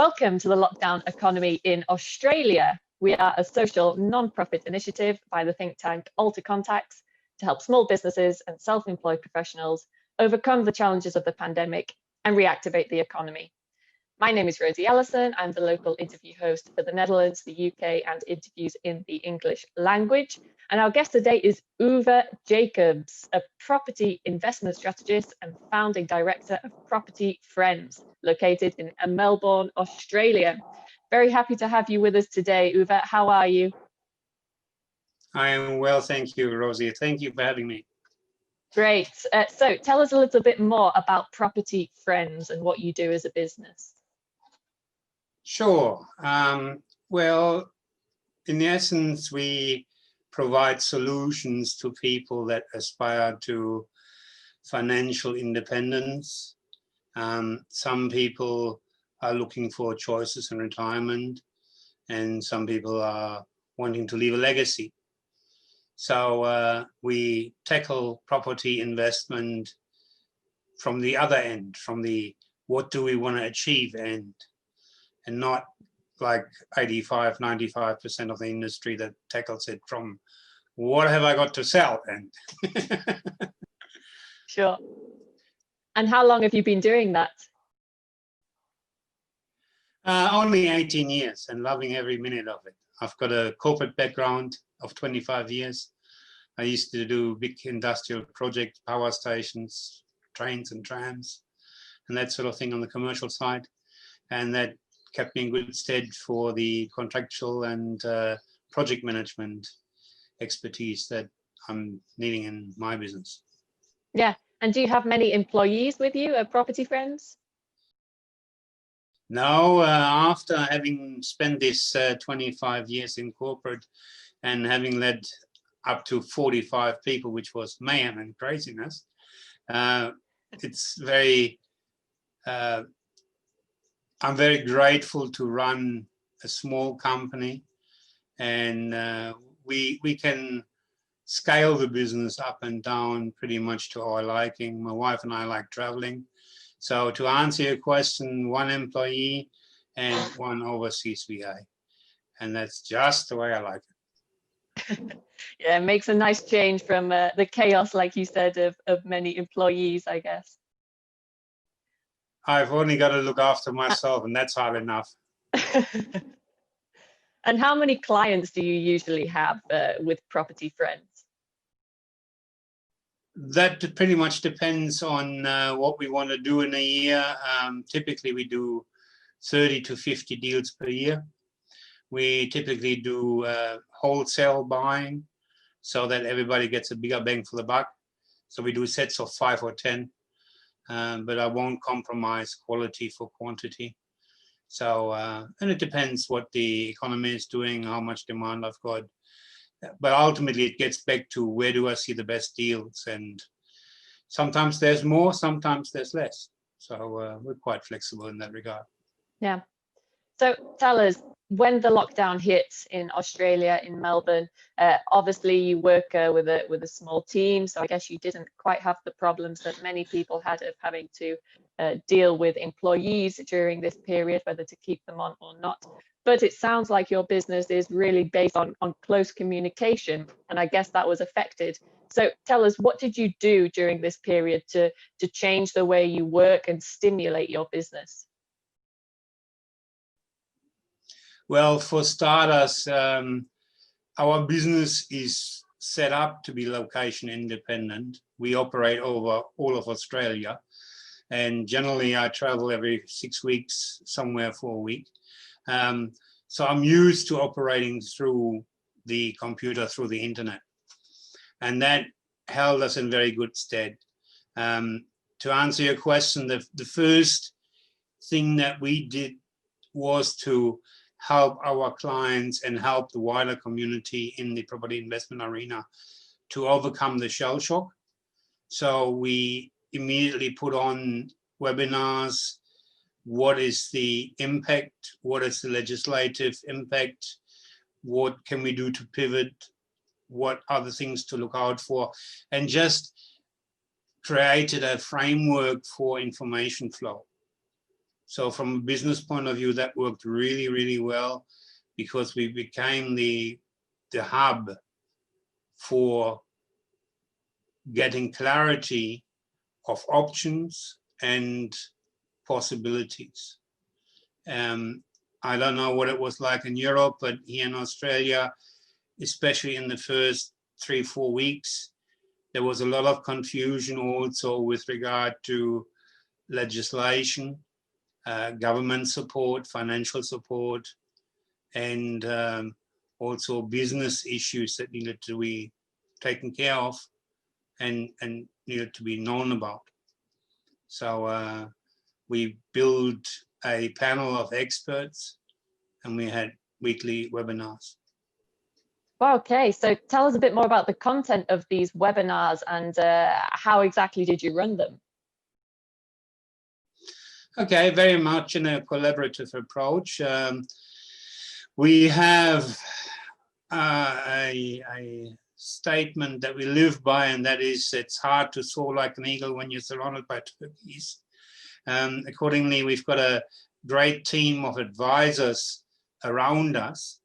Welcome to the Lockdown Economy in Australia. We are a social non-profit initiative by the think tank AlterContacts to help small businesses and self-employed professionals overcome the challenges of the pandemic and reactivate the economy. My name is Rosie Ellison. I'm the local interview host for the Netherlands, the UK, and interviews in the English language. And our guest today is Uwe Jacobs, a property investment strategist and founding director of Property Friends, located in Melbourne, Australia. Very happy to have you with us today, Uwe. How are you? I am well, thank you, Rosie. Thank you for having me. Great. So tell us a little bit more about Property Friends and what you do as a business. Sure. Well, in essence, we provide solutions to people that aspire to financial independence. Some people are looking for choices in retirement, and some people are wanting to leave a legacy. So we tackle property investment from the other end, from the what do we want to achieve end, and not like 85, 95% of the industry that tackles it from what have I got to sell end. Sure. And how long have you been doing that? Only 18 years and loving every minute of it. I've got a corporate background of 25 years. I used to do big industrial projects, power stations, trains and trams, and that sort of thing on the commercial side. And that kept me in good stead for the contractual and project management expertise that I'm needing in my business. Yeah. And do you have many employees with you at Property Friends? No, after having spent this 25 years in corporate and having led up to 45 people, which was mayhem and craziness, it's very, I'm very grateful to run a small company, and we can scale the business up and down pretty much to our liking. My wife and I like traveling. So to answer your question, one employee and one overseas VA. And that's just the way I like it. Yeah, it makes a nice change from the chaos, like you said, of many employees, I guess. I've only got to look after myself, and that's hard enough. And how many clients do you usually have with Property Friends? That pretty much depends on what we want to do in a year. Typically, we do 30 to 50 deals per year. We typically do wholesale buying so that everybody gets a bigger bang for the buck. So we do sets of 5 or 10, but I won't compromise quality for quantity. So, and it depends what the economy is doing, how much demand I've got. But ultimately, it gets back to where do I see the best deals, and sometimes there's more, sometimes there's less. So we're quite flexible in that regard. Yeah. So tell us, when the lockdown hit in Australia, in Melbourne, obviously you work with a small team, so I guess you didn't quite have the problems that many people had of having to deal with employees during this period, whether to keep them on or not. But it sounds like your business is really based on close communication, and I guess that was affected. So tell us, what did you do during this period to change the way you work and stimulate your business? Well, for starters, our business is set up to be location independent. We operate over all of Australia, and generally I travel every 6 weeks, somewhere for a week. So I'm used to operating through the computer, through the internet, and that held us in very good stead. To answer your question, the first thing that we did was to help our clients and help the wider community in the property investment arena to overcome the shell shock. So we immediately put on webinars. What is the impact? What is the legislative impact? What can we do to pivot? What are the things to look out for? And just created a framework for information flow. So from a business point of view, that worked really, really well, because we became the hub for getting clarity of options and possibilities. I don't know what it was like in Europe, but here in Australia, especially in the first 3-4 weeks, there was a lot of confusion also with regard to legislation, government support, financial support, and also business issues that needed to be taken care of and needed to be known about. So we built a panel of experts, and we had weekly webinars. Well, okay, so tell us a bit more about the content of these webinars and how exactly did you run them? Okay, very much in a collaborative approach. We have a statement that we live by, and that is, it's hard to soar like an eagle when you're surrounded by turkeys. Accordingly, we've got a great team of advisors around us,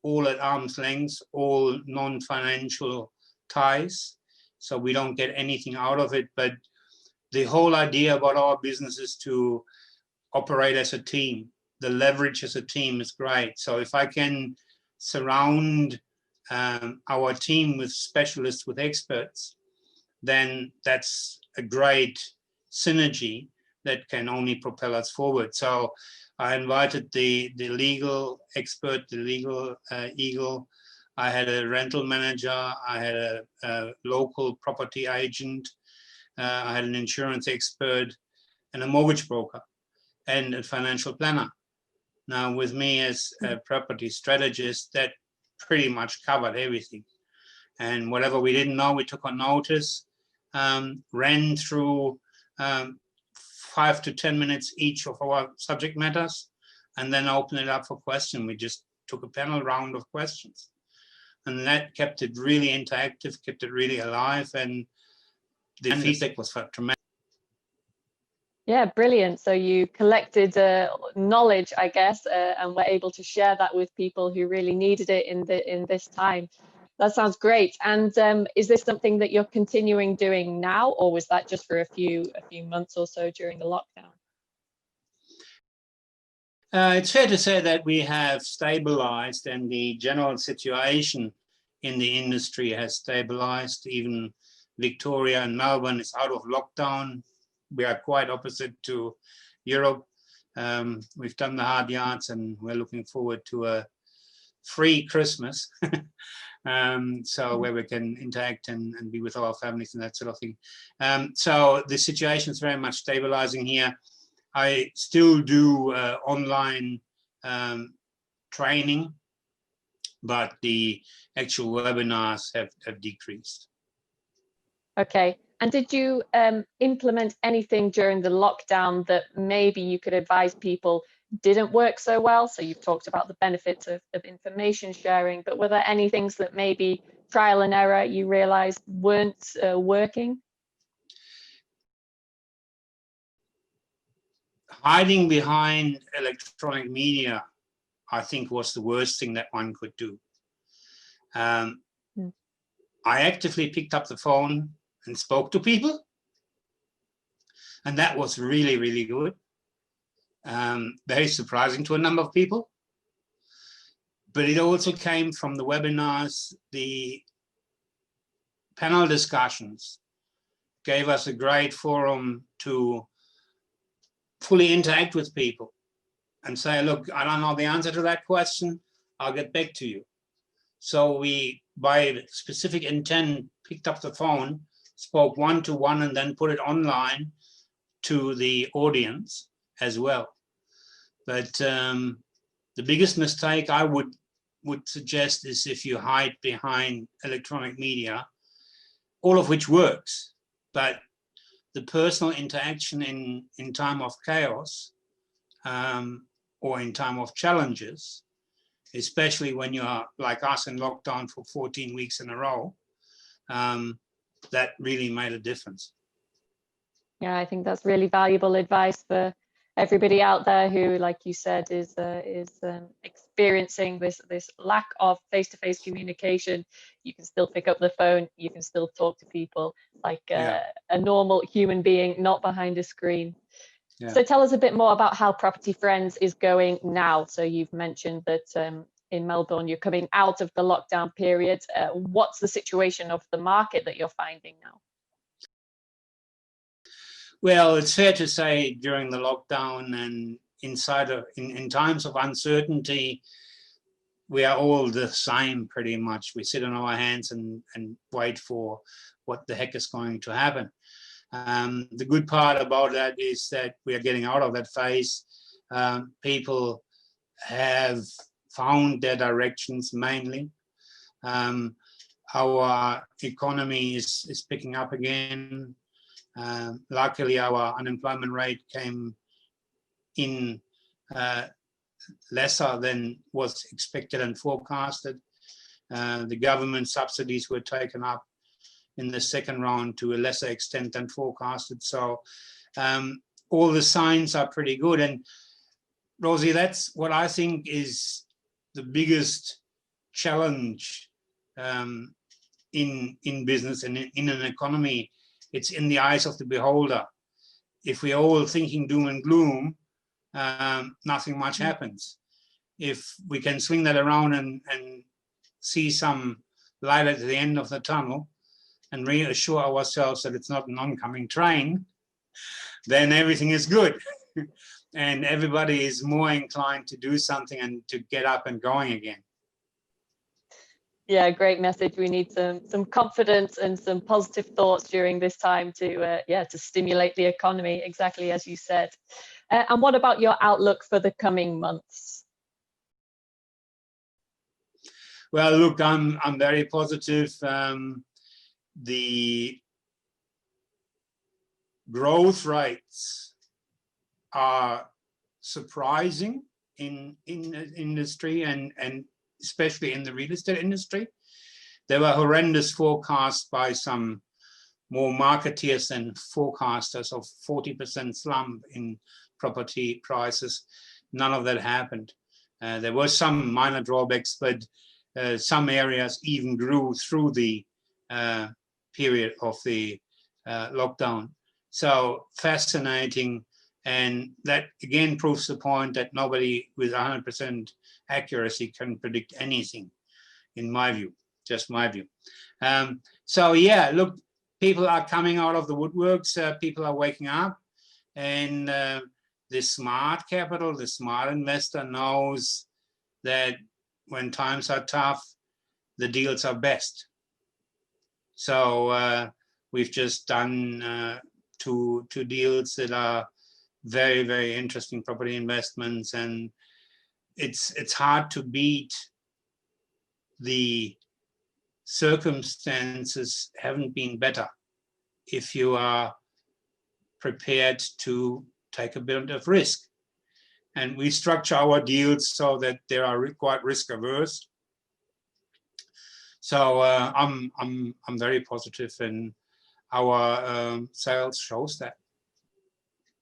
all at arm's length, all non-financial ties. So we don't get anything out of it, but the whole idea about our business is to operate as a team. The leverage as a team is great. So if I can surround our team with specialists, with experts, then that's a great synergy that can only propel us forward. So I invited the legal expert, the legal eagle. I had a rental manager. I had a local property agent. I had an insurance expert and a mortgage broker and a financial planner. Now with me as a property strategist, that pretty much covered everything. And whatever we didn't know, we took on notice, ran through 5 to 10 minutes each of our subject matters, and then opened it up for question. We just took a panel round of questions. And that kept it really interactive, kept it really alive, and the feedback was tremendous. Yeah, brilliant. So you collected knowledge, I guess, and were able to share that with people who really needed it in this time. That sounds great. And is this something that you're continuing doing now, or was that just for a few months or so during the lockdown? It's fair to say that we have stabilized, and the general situation in the industry has stabilized. Even Victoria and Melbourne is out of lockdown. We are quite opposite to Europe. We've done the hard yards, and we're looking forward to a free Christmas. So where we can interact and be with our families and that sort of thing. So the situation is very much stabilizing here. I still do online training, but the actual webinars have decreased. Okay. And did you implement anything during the lockdown that maybe you could advise people didn't work so well? So you've talked about the benefits of information sharing, but were there any things that maybe trial and error you realized weren't working? Hiding behind electronic media, I think, was the worst thing that one could do. I actively picked up the phone and spoke to people, and that was really, really good. Very surprising to a number of people, but it also came from the webinars. The panel discussions gave us a great forum to fully interact with people and say, look, I don't know the answer to that question, I'll get back to you. So we, by specific intent, picked up the phone, spoke one-to-one, and then put it online to the audience as well. But the biggest mistake I would suggest is if you hide behind electronic media, all of which works, but the personal interaction in time of chaos or in time of challenges, especially when you are like us in lockdown for 14 weeks in a row, that really made a difference. Yeah, I think that's really valuable advice for everybody out there who, like you said, is experiencing this lack of face-to-face communication, you can still pick up the phone, you can still talk to people like a normal human being, not behind a screen. Yeah. So tell us a bit more about how Property Friends is going now. So you've mentioned that in Melbourne, you're coming out of the lockdown period. What's the situation of the market that you're finding now? Well, it's fair to say during the lockdown and in times of uncertainty, we are all the same pretty much. We sit on our hands and wait for what the heck is going to happen. The good part about that is that we are getting out of that phase. People have found their directions mainly. Our economy is picking up again. Luckily, our unemployment rate came in lesser than was expected and forecasted. The government subsidies were taken up in the second round to a lesser extent than forecasted. So all the signs are pretty good. And Rosie, that's what I think is the biggest challenge in business and in an economy. It's in the eyes of the beholder. If we're all thinking doom and gloom, nothing much happens. If we can swing that around and see some light at the end of the tunnel and reassure ourselves that it's not an oncoming train, then everything is good. And everybody is more inclined to do something and to get up and going again. Yeah, great message. We need some confidence and some positive thoughts during this time to stimulate the economy, exactly as you said. And what about your outlook for the coming months? Well, look, I'm very positive. The growth rates are surprising in the industry and especially in the real estate industry. There were horrendous forecasts by some more marketeers and forecasters of 40% slump in property prices. None of that happened. There were some minor drawbacks, but some areas even grew through the period of the lockdown. So fascinating. And that again proves the point that nobody with 100% accuracy can predict anything, in my view, just my view. So yeah, look, people are coming out of the woodworks, people are waking up, and the smart capital, the smart investor knows that when times are tough, the deals are best. So we've just done two deals that are very, very interesting property investments, and it's hard to beat. The circumstances haven't been better if you are prepared to take a bit of risk. And we structure our deals so that they are quite risk averse. So I'm very positive, and our sales shows that.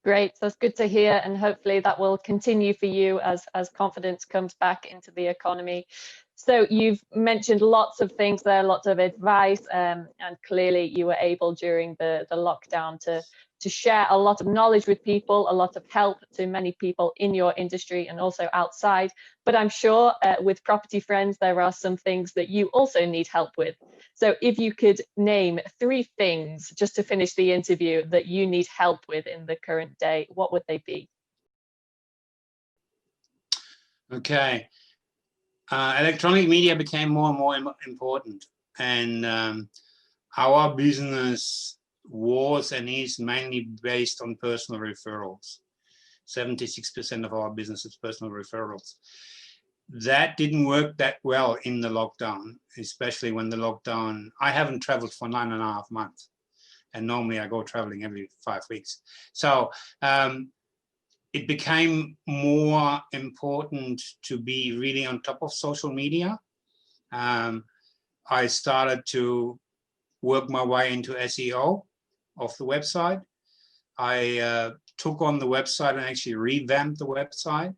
Great, that's good to hear, and hopefully that will continue for you as confidence comes back into the economy. So you've mentioned lots of things there, lots of advice, and clearly you were able during the lockdown to share a lot of knowledge with people, a lot of help to many people in your industry and also outside. But I'm sure with Property Friends, there are some things that you also need help with. So if you could name 3 things just to finish the interview that you need help with in the current day, what would they be? Okay. Electronic media became more and more important, and our business was and is mainly based on personal referrals. 76% of our business is personal referrals. That didn't work that well in the lockdown, especially when the lockdown, I haven't traveled for 9.5 months, and normally I go traveling every 5 weeks. So it became more important to be really on top of social media. I started to work my way into SEO of the website. I took on the website and actually revamped the website.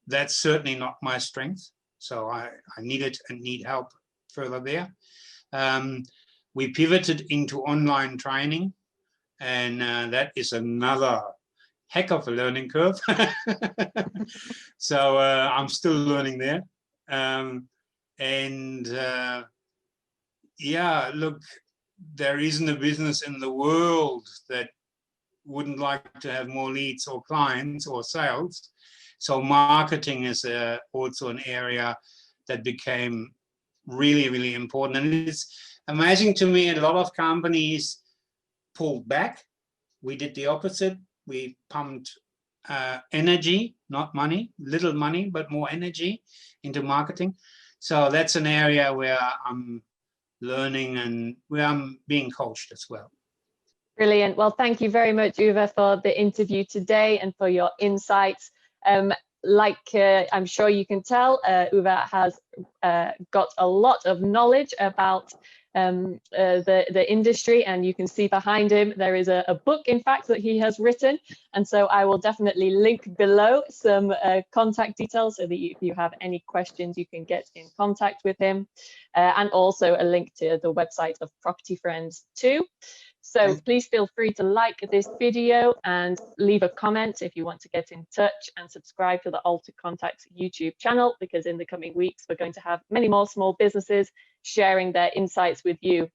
That's certainly not my strength. So I needed and need help further there. We pivoted into online training, and that is another heck of a learning curve. So I'm still learning there. Yeah, look, there isn't a business in the world that wouldn't like to have more leads or clients or sales. So marketing is also an area that became really, really important. And it's amazing to me, a lot of companies pulled back. We did the opposite. We pumped energy, not money, little money, but more energy into marketing. So that's an area where I'm learning and where I'm being coached as well. Brilliant. Well, thank you very much, Uwe, for the interview today and for your insights. I'm sure you can tell, Uwe has got a lot of knowledge about the industry, and you can see behind him there is a book, in fact, that he has written. And so I will definitely link below some contact details so that if you have any questions, you can get in contact with him, and also a link to the website of Property Friends too. So please feel free to like this video and leave a comment if you want to get in touch, and subscribe to the AlterContacts YouTube channel, because in the coming weeks, we're going to have many more small businesses sharing their insights with you.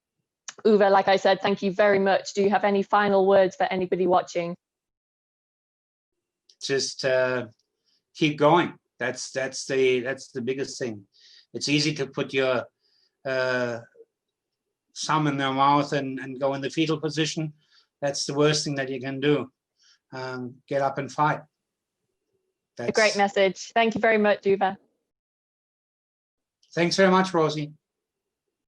Uwe, like I said, thank you very much. Do you have any final words for anybody watching? Just keep going. That's the biggest thing. It's easy to put your thumb in their mouth and go in the fetal position. That's the worst thing that you can do. Get up and fight. That's a great message. Thank you very much, Uwe. Thanks very much, Rosie.